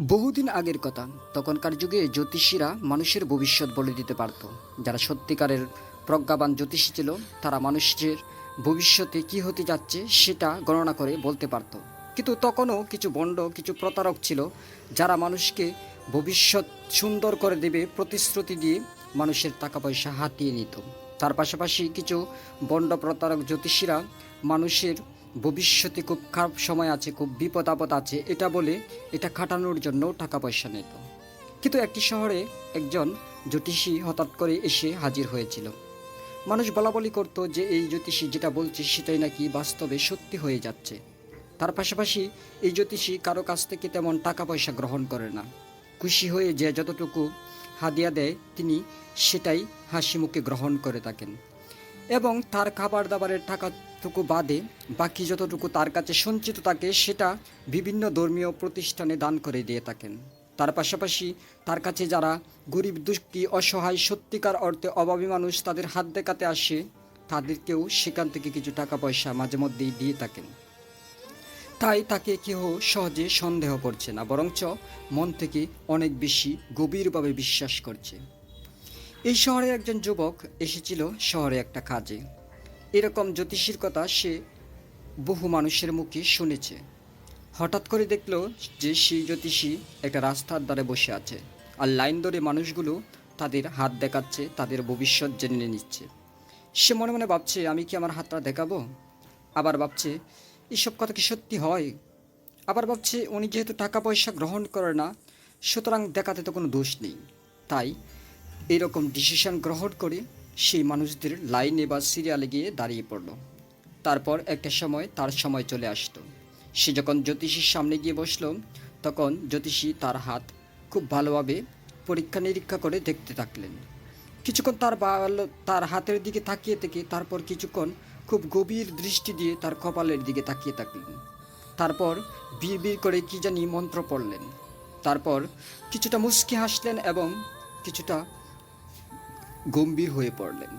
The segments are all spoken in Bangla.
বহুদিন আগের কথা। তখনকার যুগে জ্যোতিষীরা মানুষের ভবিষ্যৎ বলে দিতে পারত। যারা সত্যিকারের প্রজ্ঞাবান জ্যোতিষী ছিল তারা মানুষের ভবিষ্যতে কি হতে যাচ্ছে সেটা গণনা করে বলতে পারত। কিন্তু তখনও কিছু ভণ্ড, কিছু প্রতারক ছিল যারা মানুষকে ভবিষ্যৎ সুন্দর করে দেবে প্রতিশ্রুতি দিয়ে মানুষের টাকা পয়সা হাতিয়ে নিত। তার পাশাপাশি কিছু ভণ্ড প্রতারক জ্যোতিষীরা মানুষের ভবিষ্যতে খুব খারাপ সময় আছে, খুব বিপদ আপদ আছে এটা বলে এটা খাটানোর জন্য টাকা পয়সা নিত। কিন্তু একটি শহরে একজন জ্যোতিষী হঠাৎ করে এসে হাজির হয়েছিল। মানুষ বলাবলি করত যে এই জ্যোতিষী যেটা বলছে সেটাই নাকি বাস্তবে সত্যি হয়ে যাচ্ছে। তার পাশাপাশি এই জ্যোতিষী কারো কাছ থেকে তেমন টাকা পয়সা গ্রহণ করে না। খুশি হয়ে যে যতটুকু হাদিয়া দেয় তিনি সেটাই হাসি মুখে গ্রহণ করে থাকেন এবং তার খাবার দাবারের টাকাটুকু বাদে বাকি যতটুকু তার কাছে সঞ্চিত থাকে সেটা বিভিন্ন ধর্মীয় প্রতিষ্ঠানে দান করে দিয়ে থাকেন। তার পাশাপাশি তার কাছে যারা গরিব, দুঃখী, অসহায়, সত্যিকার অর্থে অভাবী মানুষ তাদের হাত দেখাতে আসে তাদেরকেও সেখান থেকে কিছু টাকা পয়সা মাঝে মধ্যেই দিয়ে থাকেন। তাই তাকে কেউ সহজে সন্দেহ করছে না, বরঞ্চ মন থেকে অনেক বেশি গভীরভাবে বিশ্বাস করছে। এই শহরে একজন যুবক এসেছিল শহরে একটা কাজে। এরকম জ্যোতিষীর কথা সে বহু মানুষের মুখে শুনেছে। হঠাৎ করে দেখলো যে সেই জ্যোতিষী একটা রাস্তার ধারে বসে আছে আর লাইন ধরে মানুষগুলো তাদের হাত দেখাচ্ছে, তাদের ভবিষ্যৎ জেনে নিচ্ছে। সে মনে মনে ভাবছে আমি কি আমার হাতটা দেখাবো, আবার ভাবছে এসব কথা কি সত্যি হয়, আবার ভাবছে উনি যেহেতু টাকা পয়সা গ্রহণ করে না সুতরাং দেখাতে তো কোনো দোষ নেই। তাই এরকম ডিসিশন গ্রহণ করে সেই মানুষদের লাইনে বা সিরিয়ালে গিয়ে দাঁড়িয়ে পড়ল। তারপর একটা সময় তার সময় চলে আসতো। সে যখন জ্যোতিষীর সামনে গিয়ে বসলো তখন জ্যোতিষী তার হাত খুব ভালোভাবে পরীক্ষা নিরীক্ষা করে দেখতে থাকলেন। কিছুক্ষণ তার হাতের দিকে তাকিয়ে থেকে তারপর কিছুক্ষণ খুব গভীর দৃষ্টি দিয়ে তার কপালের দিকে তাকিয়ে থাকলেন। তারপর বিড় করে কি জানি মন্ত্র পড়লেন। তারপর কিছুটা মুচকি হাসলেন এবং কিছুটা গম্ভীর হয়ে পড়লেন।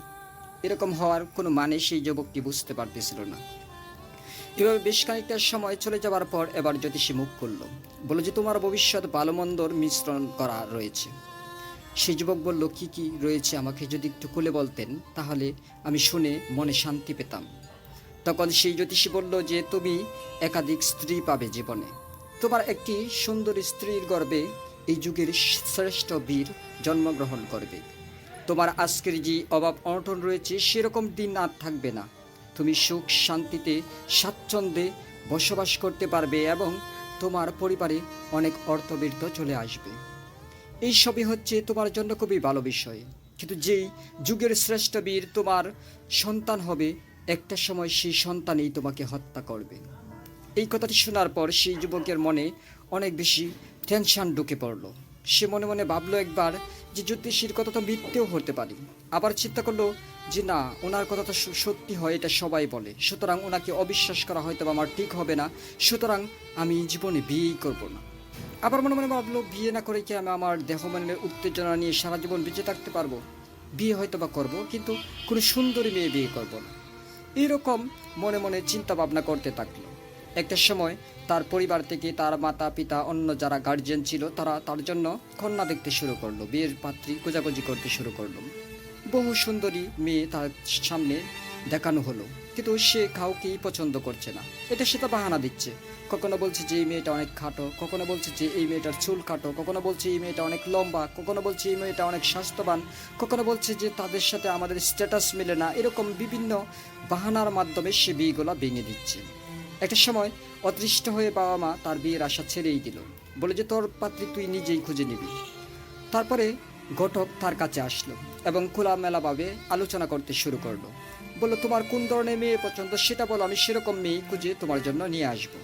এরকম হওয়ার কোনো মানে সেই যুবকটি বুঝতে পারতেছিল না। এভাবে বেশ খানিকটা সময় চলে যাওয়ার পর এবার জ্যোতিষী মুখ করল, বলল যে তোমার ভবিষ্যৎ ভালো মন্দর মিশ্রণ করা রয়েছে। সেই যুবক বলল কি কি রয়েছে আমাকে যদি একটু খুলে বলতেন তাহলে আমি শুনে মনে শান্তি পেতাম। তখন সেই জ্যোতিষী বলল যে তুমি একাধিক স্ত্রী পাবে জীবনে, তোমার একটি সুন্দর স্ত্রীর গর্ভে এই যুগের শ্রেষ্ঠ বীর জন্মগ্রহণ করবে। তোমার আজকের যে অভাব অনটন রয়েছে সেরকম দিন আর থাকবে না। তুমি সুখ শান্তিতে স্বাচ্ছন্দ্যে বসবাস করতে পারবে এবং তোমার পরিবারে অনেক অর্থবৃদ্ধ চলে আসবে। এই সবই হচ্ছে তোমার জন্য খুবই ভালো বিষয়। কিন্তু যেই যুগের শ্রেষ্ঠ বীর তোমার সন্তান হবে একটা সময় সেই সন্তানই তোমাকে হত্যা করবে। এই কথাটি শোনার পর সেই যুবকের মনে অনেক বেশি টেনশন ঢুকে পড়ল। সে মনে মনে ভাবলো একবার যে জ্যোতিষীর কথা তো মিথ্যেও হতে পারে, আবার চিন্তা করলো যে না ওনার কথা তো সত্যি হয়, এটা সবাই বলে, সুতরাং ওনাকে অবিশ্বাস করা হয়তো আমার ঠিক হবে না, সুতরাং আমি জীবনে বিয়েই করব না। আবার মনে মনে ভাবলো বিয়ে না করে কি আমি আমার দেহমনের উত্তেজনা নিয়ে সারা জীবন বেঁচে থাকতে পারবো? বিয়ে হয়তো বা করবো কিন্তু কোনো সুন্দরী মেয়ে বিয়ে করব না। এইরকম মনে মনে চিন্তা ভাবনা করতে থাকলো। একটা সময় তার পরিবার থেকে তার মাতা পিতা অন্য যারা গার্জিয়ান ছিল তারা তার জন্য কন্যা দেখতে শুরু করলো, বিয়ের পাত্রী খোঁজাখুঁজি করতে শুরু করলো। বহু সুন্দরী মেয়ে তার সামনে দেখানো হলো কিন্তু সে কাউকেই পছন্দ করছে না। এটা সেটা বাহানা দিচ্ছে, কখনো বলছে যে এই মেয়েটা অনেক খাটো, কখনো বলছে যে এই মেয়েটার চুল খাটো, কখনো বলছে এই মেয়েটা অনেক লম্বা, কখনো বলছে এই মেয়েটা অনেক স্বাস্থ্যবান, কখনো বলছে যে তাদের সাথে আমাদের স্ট্যাটাস মেলে না। এরকম বিভিন্ন বাহানার মাধ্যমে সে বিয়েগুলো ভেঙে দিচ্ছে। একটা সময় অদৃষ্ট হয়ে বাবা মা তার বিয়ের আশা ছেড়েই দিল, বলে যে তোর পাত্রী তুই নিজেই খুঁজে নিবি। তারপরে ঘটক তার কাছে আসলো এবং খোলামেলাভাবে আলোচনা করতে শুরু করলো। বললো তোমার কোন ধরনের মেয়ে পছন্দ সেটা বলো, আমি সেরকম মেয়ে খুঁজে তোমার জন্য নিয়ে আসবো।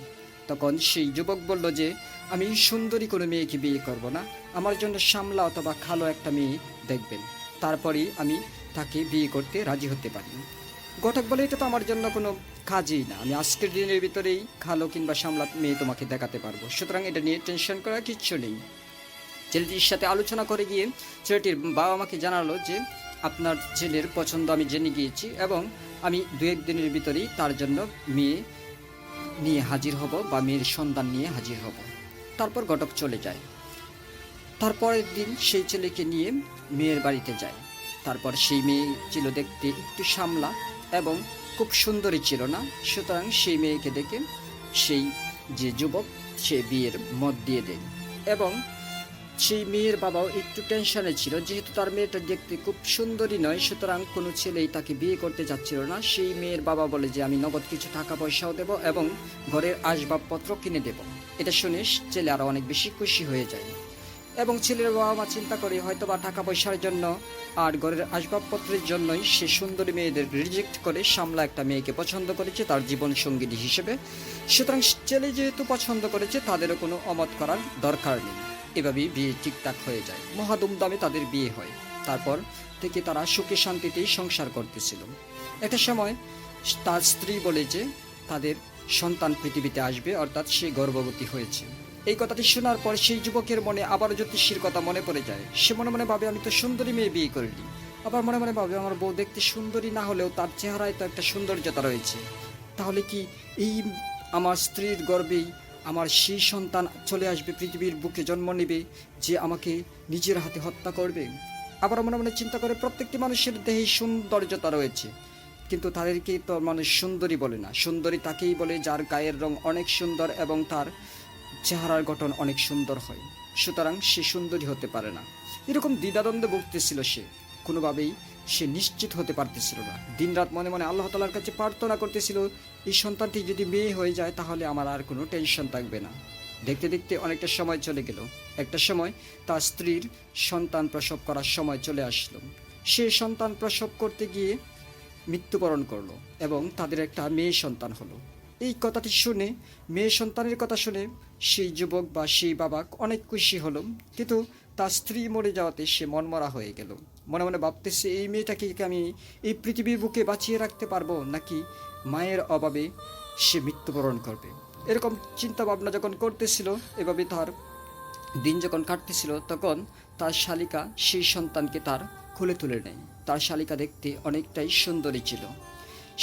তখন সেই যুবক বলল যে আমি সুন্দরী কোনো মেয়েকে বিয়ে করব না, আমার জন্য সামলা অথবা খালো একটা মেয়ে দেখবেন, তারপরেই আমি তাকে বিয়ে করতে রাজি হতে পারি। ঘটক বলে এটা তো আমার জন্য কোনো কাজই না, আমি আজকের দিনের ভিতরেই খালো কিংবা সামলা মেয়ে তোমাকে দেখাতে পারবো, সুতরাং এটা নিয়ে টেনশন করার কিচ্ছু নেই। ছেলেটির সাথে আলোচনা করে গিয়ে ছেলেটির বাবা মাকে জানালো যে আপনার ছেলের পছন্দ আমি জেনে গিয়েছি এবং আমি 2-1 দিনের ভিতরেই তার জন্য মেয়ে নিয়ে হাজির হব বা মেয়ের সন্ধান নিয়ে হাজির হব। তারপর ঘটক চলে যায়। তারপরের দিন সেই ছেলেকে নিয়ে মেয়ের বাড়িতে যায়। তারপর সেই মেয়ে ছিল দেখতে একটু সামলা এবং খুব সুন্দরী ছিল না, সুতরাং সেই মেয়েকে দেখে সেই যে যুবক সে বিয়ের মত দিয়ে দেয়। এবং সেই মেয়ের বাবাও একটু টেনশনে ছিল, যেহেতু তার মেয়েটা দেখতে খুব সুন্দরী নয়, সুতরাং কোনো ছেলেই তাকে বিয়ে করতে চাচ্ছিল না। সেই মেয়ের বাবা বলে যে আমি নগদ কিছু টাকা পয়সাও দেব এবং ঘরের আসবাবপত্র কিনে দেব। এটা শুনে ছেলে আরও অনেক বেশি খুশি হয়ে যায় এবং ছেলের বাবা মা চিন্তা করে হয়তো বা টাকা পয়সার জন্য আর ঘরের আসবাবপত্রের জন্যই সে সুন্দরী মেয়েদের রিজেক্ট করে সামলা একটা মেয়েকে পছন্দ করেছে তার জীবন সঙ্গিনী হিসেবে। সুতরাং ছেলে যেহেতু পছন্দ করেছে তাদেরও কোনো অমত করার দরকার নেই। এভাবেই বিয়ে ঠিকঠাক হয়ে যায়, মহাধুমধামে তাদের বিয়ে হয়। তারপর থেকে তারা সুখে শান্তিতেই সংসার করতেছিল। একটা সময় তার স্ত্রী বলে যে তাদের সন্তান পৃথিবীতে আসবে, অর্থাৎ সে গর্ভবতী হয়েছে। এই কথাটি শোনার পর সেই যুবকের মনে আবার জ্যোতিষীর কথা মনে পড়ে যায়। সে মনে মনে ভাবে আমি তো সুন্দরী মেয়ে বিয়ে করিনি। আবার মনে মনে ভাবে আমার বউ দেখতে সুন্দরী না হলেও তার চেহারায় তো একটা সৌন্দর্যতা রয়েছে, তাহলে কি এই আমার স্ত্রীর গর্ভেই আমার সেই সন্তান চলে আসবে, পৃথিবীর বুকে জন্ম নেবে, যে আমাকে নিজের হাতে হত্যা করবে। আবার মনে মনে চিন্তা করে প্রত্যেকটি মানুষের দেহে সৌন্দর্যতা রয়েছে, কিন্তু তাদেরকে তো মানুষ সুন্দরী বলে না। সুন্দরী তাকেই বলে যার গায়ের রং অনেক সুন্দর এবং তার চেহারার গঠন অনেক সুন্দর হয়, সুতরাং সে সুন্দরী হতে পারে না। এরকম দ্বিধাদ্বন্দ্বে ভুগতেছিল সে, কোনোভাবেই সে নিশ্চিত হতে পারতেছিল না। দিনরাত মনে মনে আল্লাহ তাআলার কাছে প্রার্থনা করতেছিল এই সন্তানটি যদি মেয়ে হয়ে যায় তাহলে আমার আর কোনো টেনশন থাকবে না। দেখতে দেখতে অনেকটা সময় চলে গেল। একটা সময় তার স্ত্রীর সন্তান প্রসব করার সময় চলে আসলো। সে সন্তান প্রসব করতে গিয়ে মৃত্যুবরণ করলো এবং তাদের একটা মেয়ে সন্তান হলো। এই কথাটি শুনে, মেয়ে সন্তানের কথা শুনে সেই যুবক বা সেই বাবা অনেক খুশি হলো, কিন্তু তার স্ত্রী মরে যাওয়াতে সে মনমরা হয়ে গেল। মনে মনে ভাবতেছে এই মেয়েটাকে আমি এই পৃথিবীর বুকে বাঁচিয়ে রাখতে পারবো নাকি মায়ের অভাবে সে মৃত্যুবরণ করবে। এরকম চিন্তা ভাবনা যখন করতেছিল, এভাবে তার দিন যখন কাটতেছিল, তখন তার শালিকা সেই সন্তানকে তার কোলে তুলে নেয়। তার শালিকা দেখতে অনেকটাই সুন্দরী ছিল।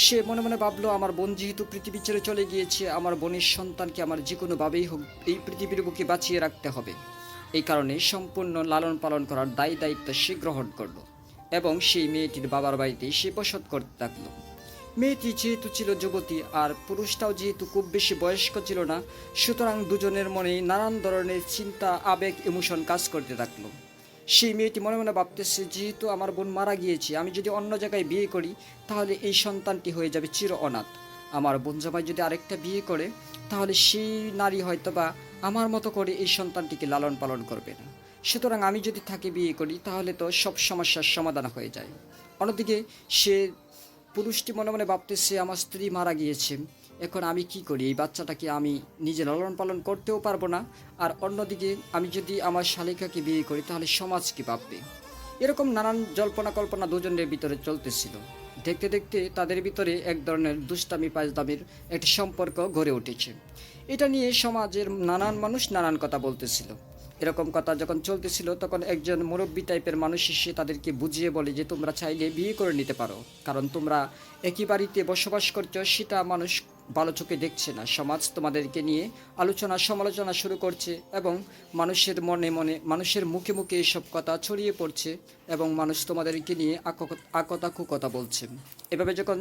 সে মনে মনে ভাবলো আমার বোন যেহেতু পৃথিবী ছেড়ে চলে গিয়েছে, আমার বোনের সন্তানকে আমার যে কোনোভাবেই হোক এই পৃথিবীর বুকে বাঁচিয়ে রাখতে হবে। এই কারণে সম্পূর্ণ লালন পালন করার দায়িত্ব সে গ্রহণ করলো এবং সেই মেয়েটির বাবার বাড়িতেই সে বসত করতে থাকলো। মেয়েটি যেহেতু ছিল যুবতী আর পুরুষটাও যেহেতু খুব বেশি বয়স্ক ছিল না, সুতরাং দুজনের মনে নানান ধরনের চিন্তা, আবেগ, ইমোশন কাজ করতে থাকলো। সেই মেয়েটি মনে মনে ভাবতেছে যেহেতু আমার বোন মারা গিয়েছে, আমি যদি অন্য জায়গায় বিয়ে করি তাহলে এই সন্তানটি হয়ে যাবে চির অনাথ। আমার বোন জামাই যদি আরেকটা বিয়ে করে তাহলে সেই নারী হয়তো বা আমার মতো করে এই সন্তানটিকে লালন পালন করবে না। সুতরাং আমি যদি তাকে বিয়ে করি তাহলে তো সব সমস্যার সমাধান হয়ে যায়। অন্যদিকে সে পুরুষটি মনে মনে ভাবতেছে আমার স্ত্রী মারা গিয়েছে, এখন আমি কি করি, এই বাচ্চাটাকে আমি নিজে লালন পালন করতেও পারবো না, আর অন্যদিকে আমি যদি আমার শালিকাকে বিয়ে করি তাহলে সমাজ কি ভাববে। এরকম নানান জল্পনা কল্পনা দুজনের ভিতরে চলতেছিল। দেখতে দেখতে তাদের ভিতরে এক ধরনের দুষ্টামি পাঁচদামির একটি সম্পর্ক গড়ে উঠেছে। এটা নিয়ে সমাজের নানান মানুষ নানান কথা বলতেছিল। এরকম কথা যখন চলতেছিল তখন একজন মুরব্বী টাইপের মানুষ এসে তাদেরকে বুঝিয়ে বলে যে তোমরা চাইলে বিয়ে করে নিতে পারো, কারণ তোমরা একই বাড়িতে বসবাস করছো, সেটা মানুষ ভালো চোখে দেখছে না। সমাজ তোমাদেরকে নিয়ে আলোচনা সমালোচনা শুরু করছে এবং মানুষের মনে মনে, মানুষের মুখে মুখে এসব কথা ছড়িয়ে পড়ছে এবং মানুষ তোমাদেরকে নিয়ে আকতাকু কথা বলছে। এভাবে যখন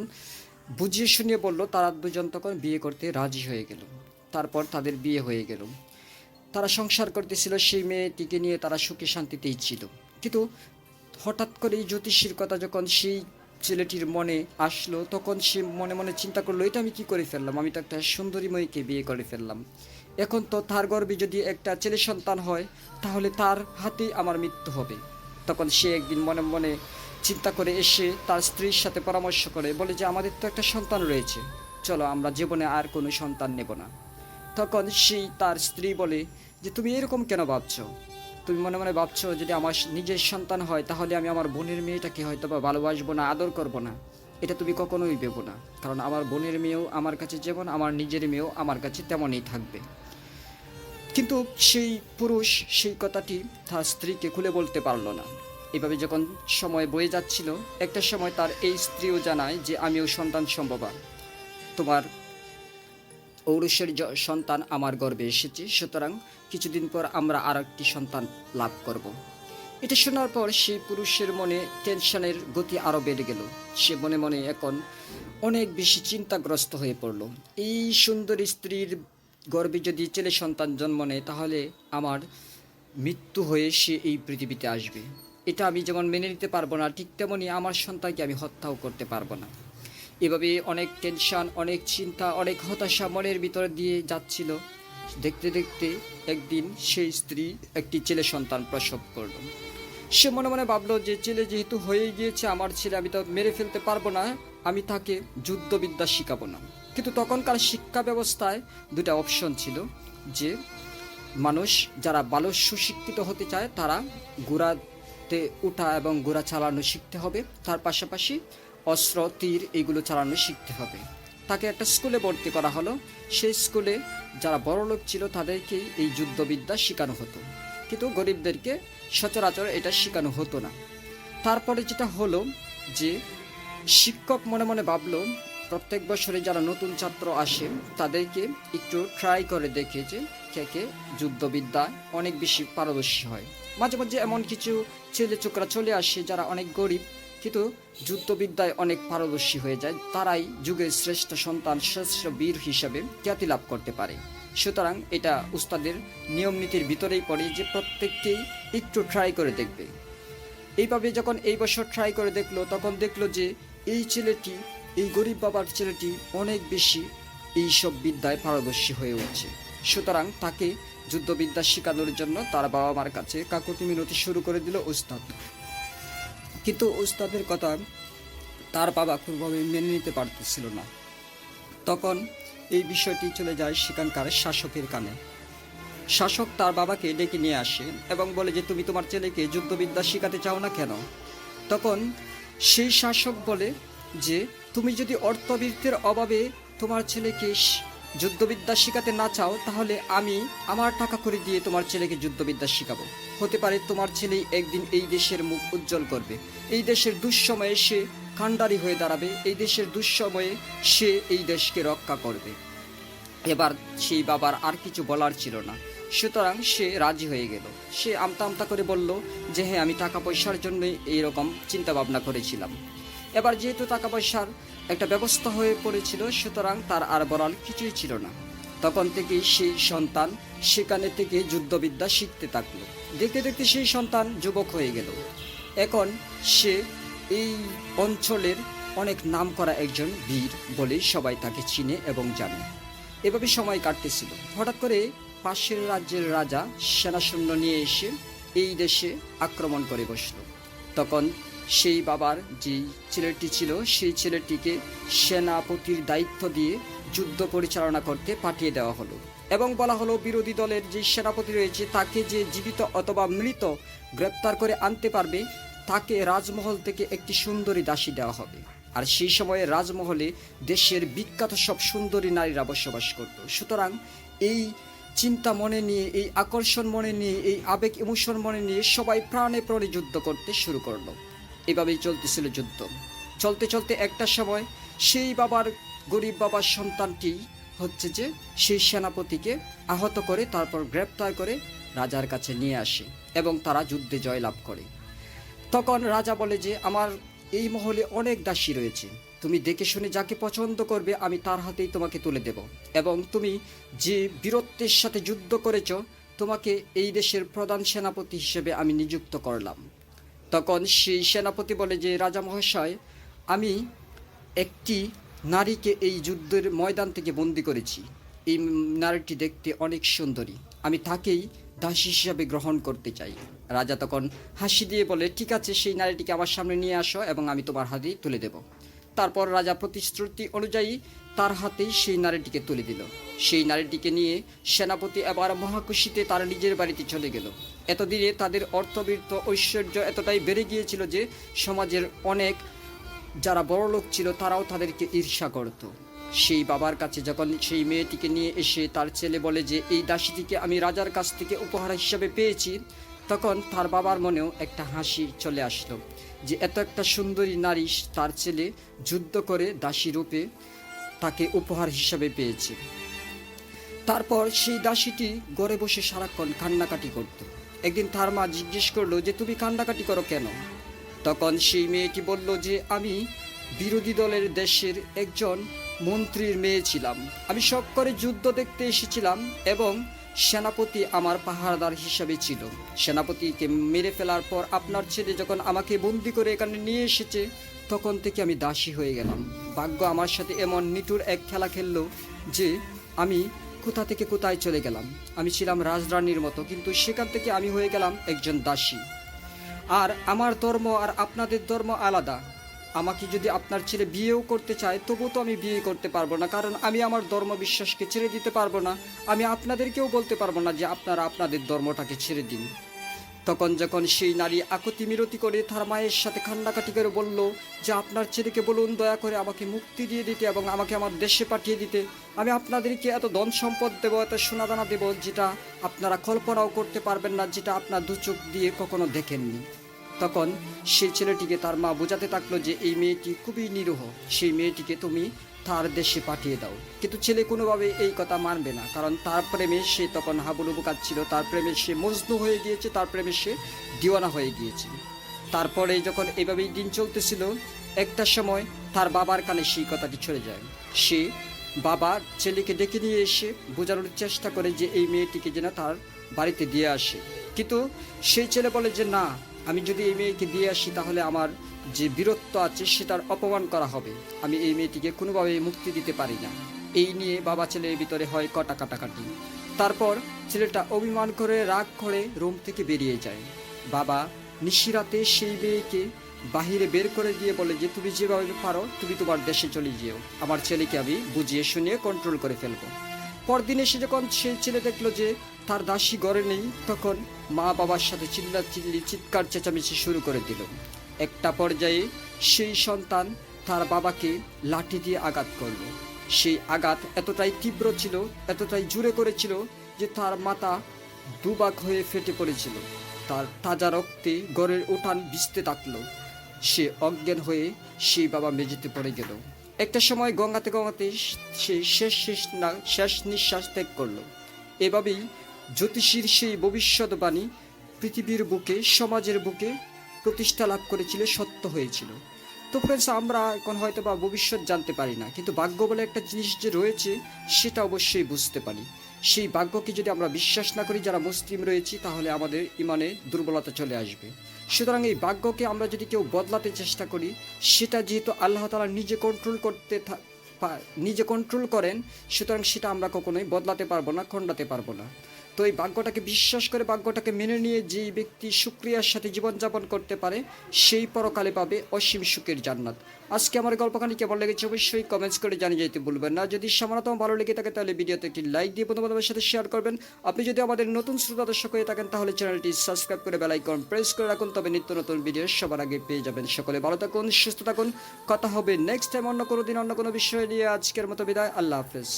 বুঝিয়ে শুনিয়ে বলল, তারা দুজন তখন বিয়ে করতে রাজি হয়ে গেল। তারপর তাদের বিয়ে হয়ে গেল, তারা সংসার করতেছিল, সেই মেয়েটিকে নিয়ে তারা সুখে শান্তিতেই ছিল। কিন্তু হঠাৎ করে এই জ্যোতিষীর কথা যখন সেই ছেলেটির মনে আসলো, তখন সে মনে মনে চিন্তা করলো এটা আমি কি করে ফেললাম, আমি তো একটা সুন্দরী মেয়েকে বিয়ে করে ফেললাম। এখন তো তার গর্ভে যদি একটা ছেলে সন্তান হয় তাহলে তার হাতেই আমার মৃত্যু হবে। তখন সে একদিন মনে মনে চিন্তা করে এসে তার স্ত্রীর সাথে পরামর্শ করে বলে যে আমাদের তো একটা সন্তান রয়েছে, চলো আমরা জীবনে আর কোনো সন্তান নেব না। তখন সেই তার স্ত্রী বলে যে তুমি এরকম কেন ভাবছো, তুমি মনে মনে ভাবছো যদি আমার নিজের সন্তান হয় তাহলে আমি আমার বোনের মেয়েটাকে হয়তো বা ভালোবাসবো না, আদর করবো না। এটা তুমি কখনোই ভেবো না, কারণ আমার বোনের মেয়েও আমার কাছে যেমন, আমার নিজের মেয়েও আমার কাছে তেমনই থাকবে। কিন্তু সেই পুরুষ সেই কথাটি তার স্ত্রীকে খুলে বলতে পারলো না। এভাবে যখন সময় বয়ে যাচ্ছিল, একটা সময় তার এই স্ত্রীও জানায় যে আমিও সন্তান সম্ভবা, তোমার ঔরসের সন্তান আমার গর্ভে এসেছে, সুতরাং কিছুদিন পর আমরা আর একটি সন্তান লাভ করব। এটা শোনার পর সেই পুরুষের মনে টেনশনের গতি আরও বেড়ে গেল। সে মনে মনে এখন অনেক বেশি চিন্তাগ্রস্ত হয়ে পড়ল। এই সুন্দর স্ত্রীর গর্ভে যদি ছেলে সন্তান জন্ম নেয়, তাহলে আমার মৃত্যু হয়ে সে এই পৃথিবীতে আসবে। এটা আমি যেমন মেনে নিতে পারবো না, ঠিক তেমনি আমার সন্তানকে আমি হত্যাও করতে পারবো না। এভাবে অনেক টেনশন, অনেক চিন্তা, অনেক হতাশা মনের ভিতরে দিয়ে যাচ্ছিল। দেখতে দেখতে একদিন সেই স্ত্রী একটি ছেলে সন্তান প্রসব করল। সে মনে মনে ভাবলো যে ছেলে যেহেতু হয়ে গিয়েছে আমার ছেলে, আমি তো মেরে ফেলতে পারবো না, আমি তাকে যুদ্ধবিদ্যা শিখাবো না। কিন্তু তখনকার শিক্ষা ব্যবস্থায় দুটা অপশন ছিল, যে মানুষ যারা ভালো সুশিক্ষিত হতে চায় তারা ঘোড়াতে ওঠা এবং ঘোড়া চালানো শিখতে হবে, তার পাশাপাশি অস্ত্র তীর এইগুলো চালানো শিখতে হবে। তাকে একটা স্কুলে ভর্তি করা হলো। সেই স্কুলে যারা বড়লোক ছিল তাদেরকেই এই যুদ্ধবিদ্যা শেখানো হতো, কিন্তু গরিবদেরকে সচরাচর এটা শেখানো হতো না। তারপরে যেটা হলো যে শিক্ষক মনে মনে ভাবলো প্রত্যেক বছরে যারা নতুন ছাত্র আসে তাদেরকে একটু ট্রাই করে দেখে যে কে যুদ্ধবিদ্যায় অনেক বেশি পারদর্শী হয়। মাঝে মাঝে এমন কিছু ছেলে ছোকরা চলে আসে যারা অনেক গরিব কিন্তু যুদ্ধবিদ্যায় অনেক পারদর্শী হয়ে যায়, তারাই যুগের শ্রেষ্ঠ সন্তান, শ্রেষ্ঠ বীর হিসাবে খ্যাতি লাভ করতে পারে। সুতরাং এটা উস্তাদের নিয়ম নীতির ভিতরেই পড়ে যে প্রত্যেককেই একটু ট্রাই করে দেখবে। এইভাবে যখন এই বছর ট্রাই করে দেখলো, তখন দেখলো যে এই ছেলেটি, এই গরিব বাবার ছেলেটি অনেক বেশি এইসব বিদ্যায় পারদর্শী হয়ে উঠছে। সুতরাং তাকে যুদ্ধবিদ্যা শেখানোর জন্য তার বাবা মার কাছে কাকুতি মিনতি শুরু করে দিল উস্তাদ। কিন্তু উস্তাদের কথা তার বাবা কোনোভাবে মেনে নিতে পারতেছিল না। তখন এই বিষয়টি চলে যায় সেখানকার শাসকের কানে। শাসক তার বাবাকে ডেকে নিয়ে আসে এবং বলে যে তুমি তোমার ছেলেকে যুদ্ধবিদ্যা শেখাতে চাও না কেন? তখন সেই শাসক বলে যে তুমি যদি অর্থবিত্তের অভাবে তোমার ছেলেকে যুদ্ধবিদ্যা শেখাতে না চাও, তাহলে আমি আমার টাকা করে দিয়ে তোমার ছেলেকে যুদ্ধবিদ্যা শেখাবো। হতে পারে তোমার ছেলে একদিন এই দেশের মুখ উজ্জ্বল করবে, এই দেশের দুঃসময়ে সে কাণ্ডারি হয়ে দাঁড়াবে, এই দেশের দুঃসময়ে সে এই দেশকে রক্ষা করবে। এবার সেই বাবার আর কিছু বলার ছিল না, সুতরাং সে রাজি হয়ে গেল। সে আমতা আমতা করে বলল যে হ্যাঁ, আমি টাকা পয়সার জন্যই এইরকম চিন্তা ভাবনা করেছিলাম। এবার যেহেতু টাকা পয়সার একটা ব্যবস্থা হয়ে পড়েছিল, সুতরাং তার আর বলার কিছুই ছিল না। তখন থেকেই সেই সন্তান সেখানে থেকে যুদ্ধবিদ্যা শিখতে থাকলো। দেখতে দেখতে সেই সন্তান যুবক হয়ে গেল। এখন সে এই অঞ্চলের অনেক নামকরা একজন বীর বলে সবাই তাকে চিনে এবং জানে। এভাবে সময় কাটতেছিল। হঠাৎ করে পাশের রাজ্যের রাজা সেনাসৈন্য নিয়ে এসে এই দেশে আক্রমণ করে বসল। তখন সেই বাবার যে ছেলেটি ছিল, সেই ছেলেটিকে সেনাপতির দায়িত্ব দিয়ে যুদ্ধ পরিচালনা করতে পাঠিয়ে দেওয়া হলো এবং বলা হলো বিরোধী দলের যে সেনাপতি রয়েছে তাকে যে জীবিত অথবা মৃত গ্রেপ্তার করে আনতে পারবে তাকে রাজমহল থেকে একটি সুন্দরী দাসী দেওয়া হবে। আর সেই সময়ে রাজমহলে দেশের বিখ্যাত সব সুন্দরী নারীরা বসবাস করত। সুতরাং এই চিন্তা মনে নিয়ে, এই আকর্ষণ মনে নিয়ে, এই আবেগ ইমোশন মনে নিয়ে সবাই প্রাণে প্রাণে যুদ্ধ করতে শুরু করলো। এভাবেই চলতেছিল যুদ্ধ। চলতে চলতে একটা সময় সেই বাবার, গরিব বাবার সন্তানটি হচ্ছে যে সেই সেনাপতিকে আহত করে তারপর গ্রেপ্তার করে রাজার কাছে নিয়ে আসে এবং তারা যুদ্ধে জয়লাভ করে। তখন রাজা বলে যে আমার এই মহলে অনেক দাসী রয়েছে, তুমি দেখে শুনে যাকে পছন্দ করবে আমি তার হাতেই তোমাকে তুলে দেব, এবং তুমি যে বীরত্বের সাথে যুদ্ধ করেছ তোমাকে এই দেশের প্রধান সেনাপতি হিসেবে আমি নিযুক্ত করলাম। তখন সেই সেনাপতি বলে যে রাজা মহাশয়, আমি একটি নারীকে এই যুদ্ধের ময়দান থেকে বন্দি করেছি। এই নারীটি দেখতে অনেক সুন্দরী, আমি তাকেই দাসী হিসাবে গ্রহণ করতে চাই। রাজা তখন হাসি দিয়ে বলে ঠিক আছে, সেই নারীটিকে আমার সামনে নিয়ে আসো এবং আমি তোমার হাতেই তুলে দেব। তারপর রাজা প্রতিশ্রুতি অনুযায়ী তার হাতেই সেই নারীটিকে তুলে দিল। সেই নারীটিকে নিয়ে সেনাপতি এবার মহাখুশিতে তার নিজের বাড়িতে চলে গেল। এতদিনে তাদের অর্থবৃত্ত ঐশ্বর্য এতটাই বেড়ে গিয়েছিল যে সমাজের অনেক যারা বড় লোক ছিল তারাও তাদেরকে ঈর্ষা করত। সেই বাবার কাছে যখন সেই মেয়েটিকে নিয়ে এসে তার ছেলে বলে যে এই দাসীটিকে আমি রাজার কাছ থেকে উপহার হিসাবে পেয়েছি, তখন তার বাবার মনেও একটা হাসি চলে আসলো যে এত একটা সুন্দরী নারী তার ছেলে যুদ্ধ করে দাসী রূপে তাকে উপহার হিসাবে পেয়েছে। তারপর সেই দাসীটি ঘরে বসে সারাক্ষণ কান্নাকাটি করত। একদিন তার মা জিজ্ঞেস করলো যে তুমি কান্নাকাটি করো কেন? তখন সেই মেয়েটি বলল যে আমি বিরোধী দলের দেশের একজন মন্ত্রীর মেয়ে ছিলাম। আমি শখ করে যুদ্ধ দেখতে এসেছিলাম এবং সেনাপতি আমার পাহারাদার হিসাবে ছিল। সেনাপতিকে মেরে ফেলার পর আপনার ছেলে যখন আমাকে বন্দি করে এখানে নিয়ে এসেছে, তখন থেকে আমি দাসী হয়ে গেলাম। ভাগ্য আমার সাথে এমন নিঠুর এক খেলা খেললো যে আমি কোথা থেকে কোথায় চলে গেলাম। আমি ছিলাম রাজরানীর মতো, কিন্তু সেখান থেকে আমি হয়ে গেলাম একজন দাসী। আর আমার ধর্ম আর আপনাদের ধর্ম আলাদা। আমাকে যদি আপনার ছেলে বিয়েও করতে চায়, তবুও তো আমি বিয়ে করতে পারবো না, কারণ আমি আমার ধর্ম বিশ্বাসকে ছেড়ে দিতে পারবো না। আমি আপনাদেরকেও বলতে পারবো না যে আপনারা আপনাদের ধর্মটাকে ছেড়ে দিন। তখন যখন সেই নারী আকুতি মিনতি করে তার মায়ের সাথে কান্নাকাটি করে বলল যে আপনার ছেলেকে বলুন দয়া করে আমাকে মুক্তি দিয়ে দিতে এবং আমাকে আমার দেশে পাঠিয়ে দিতে। আমি আপনাদেরকে এত ধন সম্পদ দেবো, এত সোনাদানা দেবো, যেটা আপনারা কল্পনাও করতে পারবেন না, যেটা আপনার দু চোখ দিয়ে কখনো দেখেননি। তখন সেই ছেলেটিকে তার মা বোঝাতে থাকলো যে এই মেয়েটি খুবই নিরীহ, সেই মেয়েটিকে তুমি তার দেশে পাঠিয়ে দাও। কিন্তু ছেলে কোনোভাবে এই কথা মানবে না, কারণ তার প্রেমে সে তখন হাবুডুবু কাঁদছিল, তার প্রেমে সে মজনু হয়ে গিয়েছে, তার প্রেমে সে দিওয়ানা হয়ে গিয়েছে। তারপরে যখন এভাবেই দিন চলতেছিল, একটা সময় তার বাবার কানে সেই কথাটি চলে যায়। সে বাবা ছেলেকে ডেকে নিয়ে এসে বোঝানোর চেষ্টা করে যে এই মেয়েটিকে যেন তার বাড়িতে দিয়ে আসে। কিন্তু সেই ছেলে বলে যে না, আমি যদি এই মেয়েকে দিয়ে আসি তাহলে আমার যে বীরত্ব আছে সেটার অপমান করা হবে, আমি এই মেয়েটিকে কোনোভাবে মুক্তি দিতে পারি না। এই নিয়ে বাবা ছেলের ভিতরে হয় কাটাকাটি। তারপর ছেলেটা অভিমান করে রাগ করে রুম থেকে বেরিয়ে যায়। বাবা নিশিরাতে সেই মেয়েকে বাহিরে বের করে দিয়ে বলে যে তুমি যেভাবে পারো তুমি তোমার দেশে চলে যেও, আমার ছেলেকে আমি বুঝিয়ে শুনিয়ে কন্ট্রোল করে ফেলবো। পরদিন এসে যখন সেই ছেলে দেখলো যে তার দাসী ঘরে নেই, তখন মা বাবার সাথে চিৎকার চেঁচামেচি শুরু করে দিল। একটা পর্যায়ে সেই সন্তান তার বাবাকে লাঠি দিয়ে আঘাত করলো। সেই আঘাত এতটাই তীব্র ছিল, এতটাই জোরে করেছিল যে তার মাথা দুভাগ হয়ে ফেটে পড়েছিল। তার তাজা রক্তে ঘরের উঠান ভিজতে থাকলো। সে অজ্ঞান হয়ে সেই বাবা মেঝেতে পড়ে গেল। একটা সময় গঙ্গাতে সে শেষ নিঃশ্বাস ত্যাগ করলো। এভাবেই জ্যোতিষীর সেই ভবিষ্যৎবাণী পৃথিবীর বুকে, সমাজের বুকে প্রতিষ্ঠা লাভ করেছিল, সত্য হয়েছিল। তো ফ্রেন্ডস, আমরা এখন হয়তো বা ভবিষ্যৎ জানতে পারি না, কিন্তু ভাগ্য বলে একটা জিনিস যে রয়েছে সেটা অবশ্যই বুঝতে পারি। সেই ভাগ্যকে যদি আমরা বিশ্বাস না করি যারা মুসলিম রয়েছি, তাহলে আমাদের ইমানে দুর্বলতা চলে আসবে। সুতরাং এই ভাগ্যকে আমরা যদি কেউ বদলাতে চেষ্টা করি, সেটা যেহেতু আল্লাহ তাআলা নিজে কন্ট্রোল করেন, সুতরাং সেটা আমরা কখনোই বদলাতে পারবো না, খণ্ডাতে পারবো না। তো এই ভাগ্যটাকে বিশ্বাস করে, ভাগ্যটাকে মেনে নিয়ে যেই ব্যক্তি শুকরিয়ার সাথে জীবনযাপন করতে পারে, সেই পরকালে পাবে অসীম সুখের জান্নাত। আজকে আমার গল্পখানি কেমন লেগেছে অবশ্যই কমেন্টস করে জানিয়ে যেতে ভুলবেন না। যদি সামান্যতম ভালো লেগে থাকে তাহলে ভিডিওতে একটি লাইক দিয়ে বন্ধুবান্ধবের সাথে শেয়ার করবেন। আপনি যদি আমাদের নতুন শ্রোতা দর্শক হয়ে থাকেন তাহলে চ্যানেলটি সাবস্ক্রাইব করে বেল আইকন প্রেস করে রাখুন, তবে নিত্য নতুন ভিডিও সবার আগে পেয়ে যাবেন। সকলে ভালো থাকুন, সুস্থ থাকুন। কথা হবে নেক্সট টাইম অন্য কোনো দিন অন্য কোনো বিষয় নিয়ে। আজকের মতো বিদায়, আল্লাহ হাফেজ।